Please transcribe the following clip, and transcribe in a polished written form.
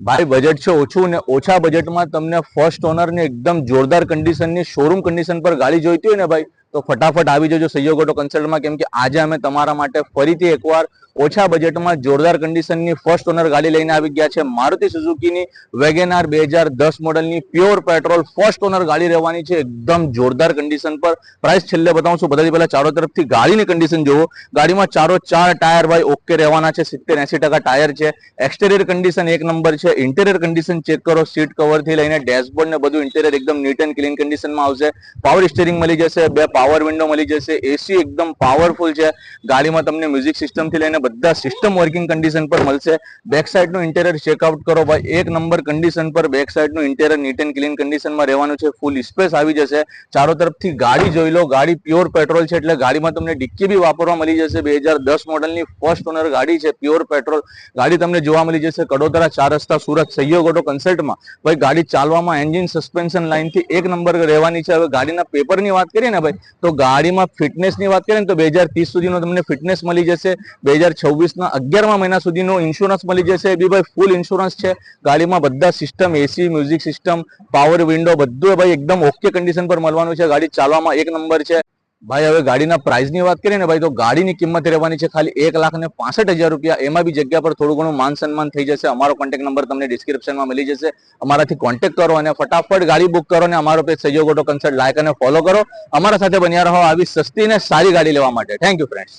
ભાઈ બજેટ છે ઓછું ને ઓછા બજેટમાં તમને ફર્સ્ટ ઓનર ને એકદમ જોરદાર કન્ડિશનની શોરૂમ કન્ડિશન પર ગાડી જોઈતી હોય ને ભાઈ તો ફટાફટ આવી જજો સહયોગ ઓટો કન્સલ્ટમાં, કેમ કે આજે અમે તમારા માટે ફરીથી એકવાર ઓછા બજેટમાં જોરદાર કન્ડિશનની ફર્સ્ટ ઓનર ગાડી લઈને આવી ગયા છે. મારુતિ સુઝુકીની વેગેનાર 2010 મોડલની પ્યોર પેટ્રોલ ફર્સ્ટ ઓનર ગાડી રહેવાની છે એકદમ જોરદાર કન્ડિશન પર. પ્રાઇસ છેલ્લે બતાવું છું, બધાથી પહેલા ચારો તરફથી ગાડીની કન્ડિશન જોવો. ગાડીમાં ચારો ચાર ટાયર ભાઈ ઓકે રહેવાના છે, 70-80% ટાયર છે. એક્સટેરિયર કન્ડિશન એક નંબર છે. ઇન્ટેરિયર કન્ડિશન ચેક કરો, સીટ કવર થી લઈને ડેશબોર્ડ ને બધું ઇન્ટેરિયર એકદમ નીટ એન્ડ ક્લીન કન્ડિશનમાં આવશે. પાવર સ્ટીરિંગ મળી જશે, 2 પાવર વિન્ડો મળી જશે, એસી એકદમ પાવરફુલ છે. ગાડીમાં તમને મ્યુઝિક સિસ્ટમ થી લઈને બધા સિસ્ટમ વર્કિંગ કન્ડિશન પર મળશે. બેક સાઈડ નું ઇન્ટેરિયર ચેકઆઉટ કરો ભાઈ, એક નંબર કન્ડિશન પર બેક સાઈડ નું ઇન્ટેરિયર નીટ એન્ડ ક્લીન કન્ડિશનમાં રહેવાનું છે. ફૂલ સ્પેસ આવી જશે. ચારો તરફથી ગાડી જોઈ લો, ગાડી પ્યોર પેટ્રોલ છે એટલે ગાડીમાં તમને ડિક્કી બી વાપરવા મળી જશે. 2010 મોડલની ફર્સ્ટ ઓનર ગાડી છે, પ્યોર પેટ્રોલ ગાડી તમને જોવા મળી જશે. કડોદરા 4 રસ્તા સુરત સહયોગ ઓટો કન્સલ્ટમાં. ભાઈ ગાડી ચાલવામાં એન્જિન સસ્પેન્શન લાઇન થી એક નંબર રહેવાની છે. હવે ગાડીના પેપરની વાત કરીએ ને ભાઈ તો ગાડીમાં ફિટનેસની વાત કરીએ ને તો 2030 સુધીનો તમને ફિટનેસ મળી જશે. 2026ના 11મા મહિના સુધીનો ઇન્સ્યોરન્સ મળી જશે. બી ભાઈ ફૂલ ઇન્સ્યોરન્સ છે. ગાડીમાં બધા સિસ્ટમ એસી, મ્યુઝિક સિસ્ટમ, પાવર વિન્ડો બધું ભાઈ એકદમ ઓકે કન્ડિશન પર મળવાનું છે. ગાડી ચાલવામાં એક નંબર છે. ભાઈ હવે ગાડીના પ્રાઇસની વાત કરીએ ને ભાઈ તો ગાડીની કિંમત રહેવાની છે ખાલી 1,65,000 રૂપિયા. એમાં બી જગ્યા પર થોડું ઘણું માન સન્માન થઈ જશે. અમારો કોન્ટેક્ટ નંબર તમને ડિસ્ક્રિપ્શનમાં મળી જશે. અમારાથી કોન્ટેક્ટ કરો અને ફટાફટ ગાડી બુક કરો અને અમારો પેજ સહયોગ ઓટો કન્સલ્ટ લાઈક અને ફોલો કરો. અમારા સાથે બન્યા રહો આવી સસ્તી ને સારી ગાડી લેવા માટે. Thank you friends.